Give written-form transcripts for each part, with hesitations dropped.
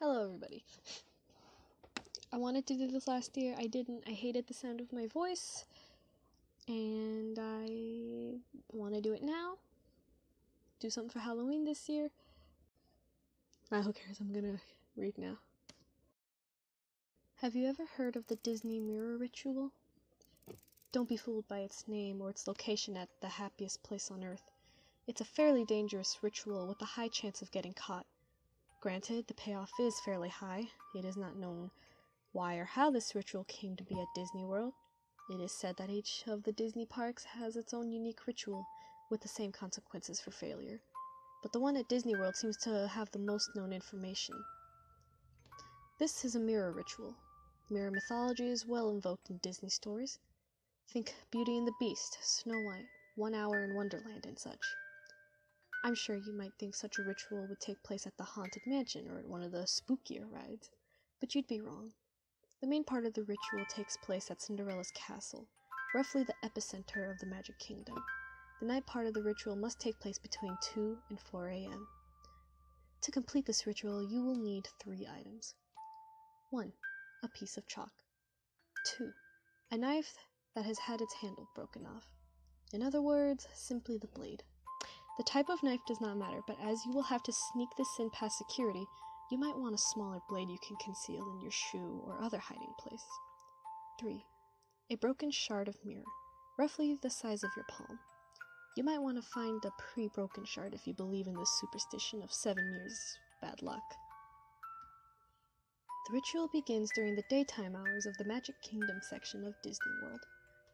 Hello everybody. I wanted to do this last year, I didn't. I hated the sound of my voice, and I want to do it now. Do something for Halloween this year. Who cares, I'm gonna read now. Have you ever heard of the Disney mirror ritual? Don't be fooled by its name or its location at the happiest place on earth. It's a fairly dangerous ritual with a high chance of getting caught. Granted, the payoff is fairly high. It is not known why or how this ritual came to be at Disney World. It is said that each of the Disney parks has its own unique ritual, with the same consequences for failure. But the one at Disney World seems to have the most known information. This is a mirror ritual. Mirror mythology is well invoked in Disney stories. Think Beauty and the Beast, Snow White, 1 Hour in Wonderland, and such. I'm sure you might think such a ritual would take place at the Haunted Mansion or at one of the spookier rides, but you'd be wrong. The main part of the ritual takes place at Cinderella's castle, roughly the epicenter of the Magic Kingdom. The night part of the ritual must take place between 2 and 4 a.m. To complete this ritual, you will need 3 items. 1. A piece of chalk. 2. A knife that has had its handle broken off. In other words, simply the blade. The type of knife does not matter, but as you will have to sneak this in past security, you might want a smaller blade you can conceal in your shoe or other hiding place. 3. A broken shard of mirror, roughly the size of your palm. You might want to find a pre-broken shard if you believe in the superstition of 7 years bad luck. The ritual begins during the daytime hours of the Magic Kingdom section of Disney World.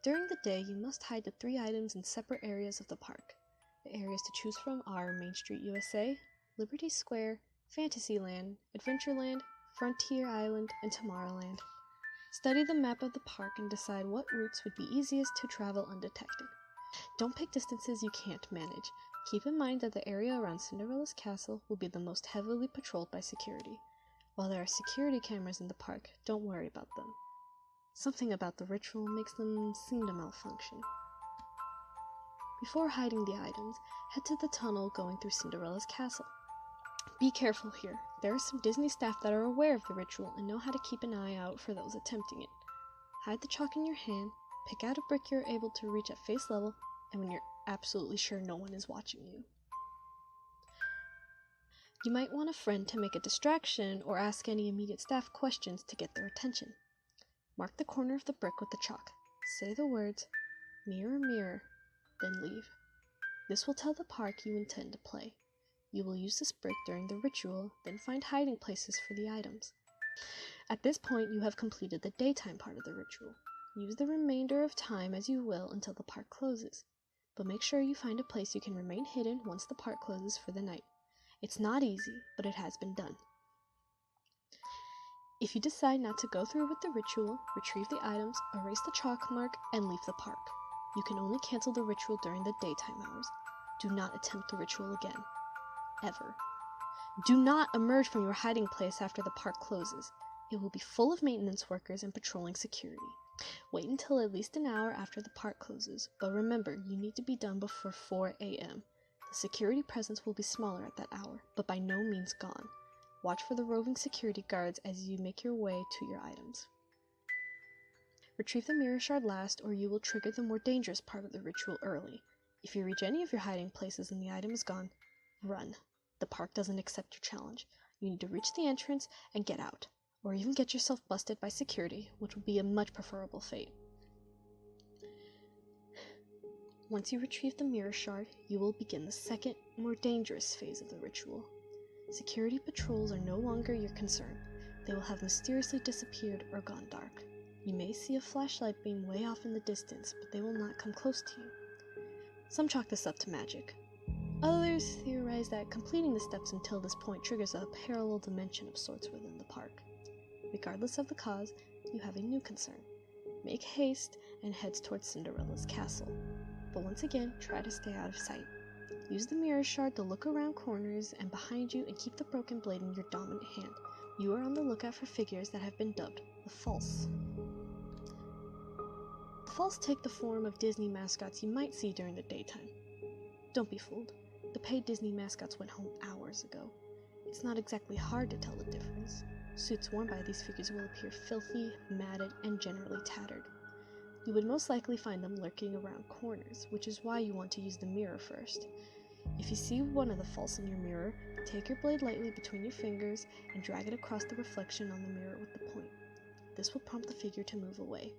During the day, you must hide the 3 items in separate areas of the park. The areas to choose from are Main Street USA, Liberty Square, Fantasyland, Adventureland, Frontier Island, and Tomorrowland. Study the map of the park and decide what routes would be easiest to travel undetected. Don't pick distances you can't manage. Keep in mind that the area around Cinderella's castle will be the most heavily patrolled by security. While there are security cameras in the park, don't worry about them. Something about the ritual makes them seem to malfunction. Before hiding the items, head to the tunnel going through Cinderella's castle. Be careful here. There are some Disney staff that are aware of the ritual and know how to keep an eye out for those attempting it. Hide the chalk in your hand, pick out a brick you're able to reach at face level, and when you're absolutely sure no one is watching you. You might want a friend to make a distraction or ask any immediate staff questions to get their attention. Mark the corner of the brick with the chalk. Say the words, "Mirror, mirror," then leave. This will tell the park you intend to play. You will use this brick during the ritual, then find hiding places for the items. At this point, you have completed the daytime part of the ritual. Use the remainder of time as you will until the park closes, but make sure you find a place you can remain hidden once the park closes for the night. It's not easy, but it has been done. If you decide not to go through with the ritual, retrieve the items, erase the chalk mark, and leave the park. You can only cancel the ritual during the daytime hours. Do not attempt the ritual again. Ever. Do not emerge from your hiding place after the park closes. It will be full of maintenance workers and patrolling security. Wait until at least an hour after the park closes, but remember, you need to be done before 4 a.m. The security presence will be smaller at that hour, but by no means gone. Watch for the roving security guards as you make your way to your items. Retrieve the mirror shard last, or you will trigger the more dangerous part of the ritual early. If you reach any of your hiding places and the item is gone, run. The park doesn't accept your challenge. You need to reach the entrance and get out, or even get yourself busted by security, which would be a much preferable fate. Once you retrieve the mirror shard, you will begin the second, more dangerous phase of the ritual. Security patrols are no longer your concern. They will have mysteriously disappeared or gone dark. You may see a flashlight beam way off in the distance, but they will not come close to you. Some chalk this up to magic. Others theorize that completing the steps until this point triggers a parallel dimension of sorts within the park. Regardless of the cause, you have a new concern. Make haste and head towards Cinderella's castle. But once again, try to stay out of sight. Use the mirror shard to look around corners and behind you and keep the broken blade in your dominant hand. You are on the lookout for figures that have been dubbed the False. The False take the form of Disney mascots you might see during the daytime. Don't be fooled. The paid Disney mascots went home hours ago. It's not exactly hard to tell the difference. Suits worn by these figures will appear filthy, matted, and generally tattered. You would most likely find them lurking around corners, which is why you want to use the mirror first. If you see one of the false in your mirror, take your blade lightly between your fingers and drag it across the reflection on the mirror with the point. This will prompt the figure to move away.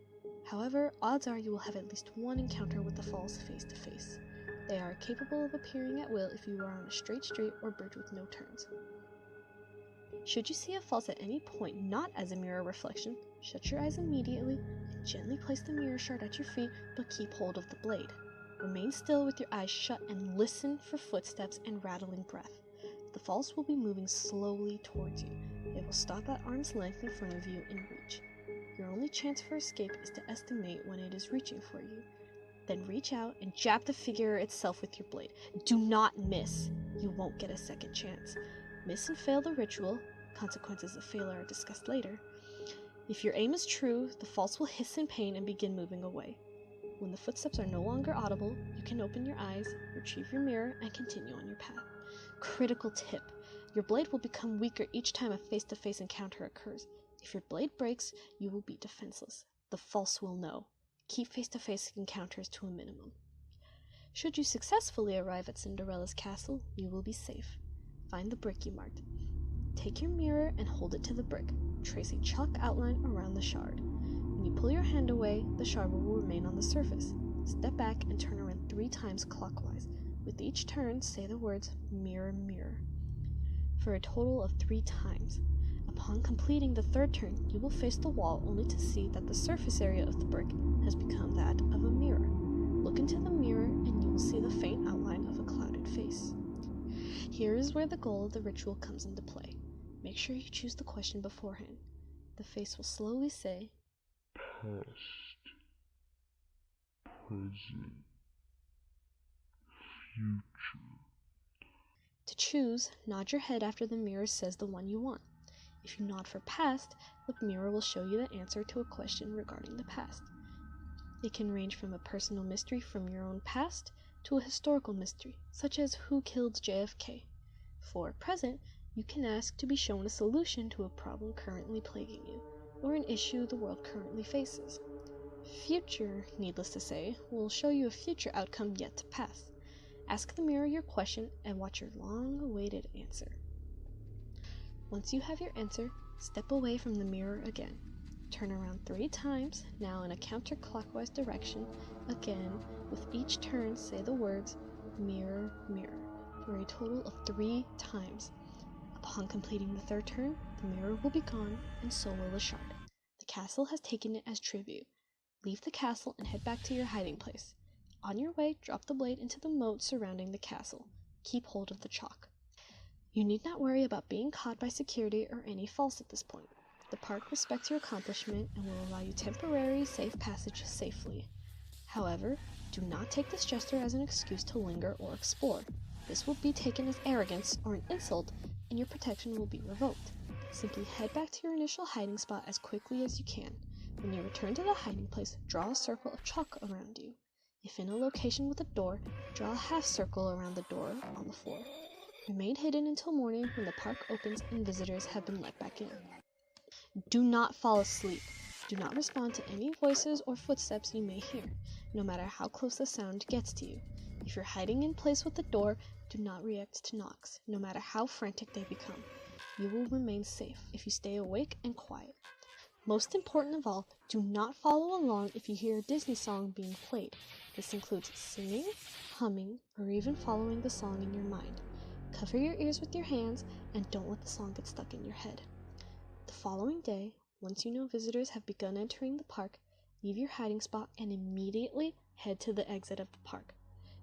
However, odds are you will have at least one encounter with the false face to face. They are capable of appearing at will if you are on a straight street or bridge with no turns. Should you see a false at any point not as a mirror reflection, shut your eyes immediately and gently place the mirror shard at your feet, but keep hold of the blade. Remain still with your eyes shut and listen for footsteps and rattling breath. The false will be moving slowly towards you. It will stop at arm's length in front of you in reach. Your only chance for escape is to estimate when it is reaching for you. Then reach out and jab the figure itself with your blade. Do not miss. You won't get a second chance. Miss and fail the ritual. Consequences of failure are discussed later. If your aim is true, the false will hiss in pain and begin moving away. When the footsteps are no longer audible, you can open your eyes, retrieve your mirror, and continue on your path. Critical tip: your blade will become weaker each time a face-to-face encounter occurs. If your blade breaks, you will be defenseless. The false will know. Keep face-to-face encounters to a minimum. Should you successfully arrive at Cinderella's castle, you will be safe. Find the brick you marked. Take your mirror and hold it to the brick. Trace a chalk outline around the shard. When you pull your hand away, the shard will remain on the surface. Step back and turn around 3 times clockwise. With each turn, say the words, "Mirror, mirror," for a total of 3 times. Upon completing the 3rd turn, you will face the wall only to see that the surface area of the brick has become that of a mirror. Look into the mirror and you will see the faint outline of a clouded face. Here is where the goal of the ritual comes into play. Make sure you choose the question beforehand. The face will slowly say, "Past, present, future." To choose, nod your head after the mirror says the one you want. If you nod for past, the mirror will show you the answer to a question regarding the past. It can range from a personal mystery from your own past to a historical mystery, such as who killed JFK. For present, you can ask to be shown a solution to a problem currently plaguing you, or an issue the world currently faces. Future, needless to say, will show you a future outcome yet to pass. Ask the mirror your question and watch your long-awaited answer. Once you have your answer, step away from the mirror again. Turn around 3 times, now in a counterclockwise direction. Again, with each turn, say the words, "Mirror, mirror," for a total of 3 times. Upon completing the 3rd turn, the mirror will be gone, and so will the shard. The castle has taken it as tribute. Leave the castle and head back to your hiding place. On your way, drop the blade into the moat surrounding the castle. Keep hold of the chalk. You need not worry about being caught by security or any false at this point. The park respects your accomplishment and will allow you temporary safe passage safely. However, do not take this gesture as an excuse to linger or explore. This will be taken as arrogance or an insult, and your protection will be revoked. Simply head back to your initial hiding spot as quickly as you can. When you return to the hiding place, draw a circle of chalk around you. If in a location with a door, draw a half circle around the door on the floor. Remain hidden until morning when the park opens and visitors have been let back in. Do not fall asleep. Do not respond to any voices or footsteps you may hear, no matter how close the sound gets to you. If you're hiding in place with the door, do not react to knocks, no matter how frantic they become. You will remain safe if you stay awake and quiet. Most important of all, do not follow along if you hear a Disney song being played. This includes singing, humming, or even following the song in your mind. Cover your ears with your hands and don't let the song get stuck in your head. The following day, once you know visitors have begun entering the park, leave your hiding spot and immediately head to the exit of the park.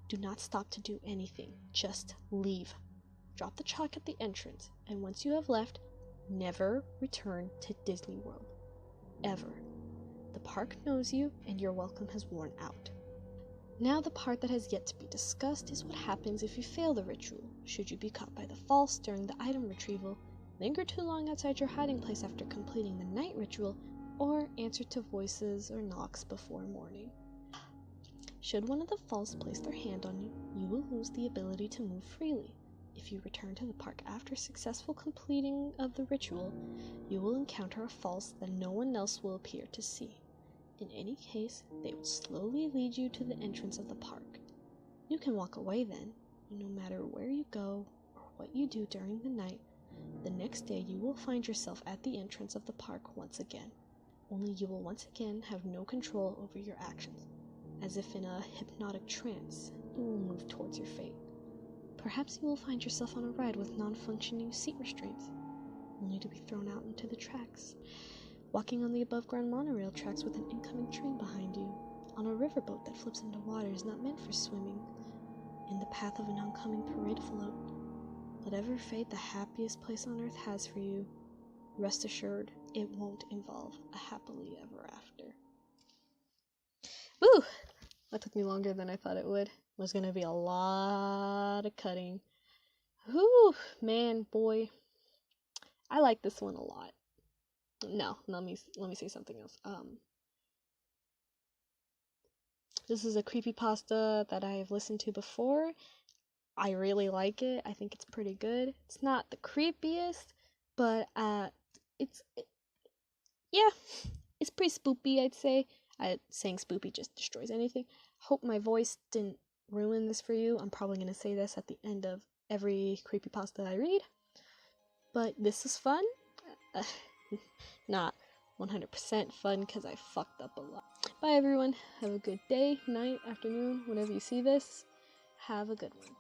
Do not stop to do anything, just leave. Drop the chalk at the entrance, and once you have left, never return to Disney World. Ever. The park knows you and your welcome has worn out. Now the part that has yet to be discussed is what happens if you fail the ritual. Should you be caught by the false during the item retrieval, linger too long outside your hiding place after completing the night ritual, or answer to voices or knocks before morning. Should one of the false place their hand on you, you will lose the ability to move freely. If you return to the park after successful completing of the ritual, you will encounter a false that no one else will appear to see. In any case, they will slowly lead you to the entrance of the park. You can walk away then, and no matter where you go or what you do during the night, the next day you will find yourself at the entrance of the park once again. Only you will once again have no control over your actions. As if in a hypnotic trance, you will move towards your fate. Perhaps you will find yourself on a ride with non-functioning seat restraints, only to be thrown out into the tracks. Walking on the above-ground monorail tracks with an incoming train behind you. On a riverboat that flips into waters not meant for swimming. In the path of an oncoming parade float. Whatever fate the happiest place on earth has for you, rest assured it won't involve a happily ever after. Woo! That took me longer than I thought it would. Was gonna be a lot of cutting. Whew, man, boy. I like this one a lot. No, let me say something else. This is a creepypasta that I have listened to before. I really like it. I think it's pretty good. It's not the creepiest, but it's pretty spoopy, I'd say. Saying spoopy just destroys anything. Hope my voice didn't ruin this for you. I'm probably going to say this at the end of every creepypasta I read. But this is fun. Not 100% fun because I fucked up a lot. Bye everyone. Have a good day, night, afternoon, whenever you see this. Have a good one.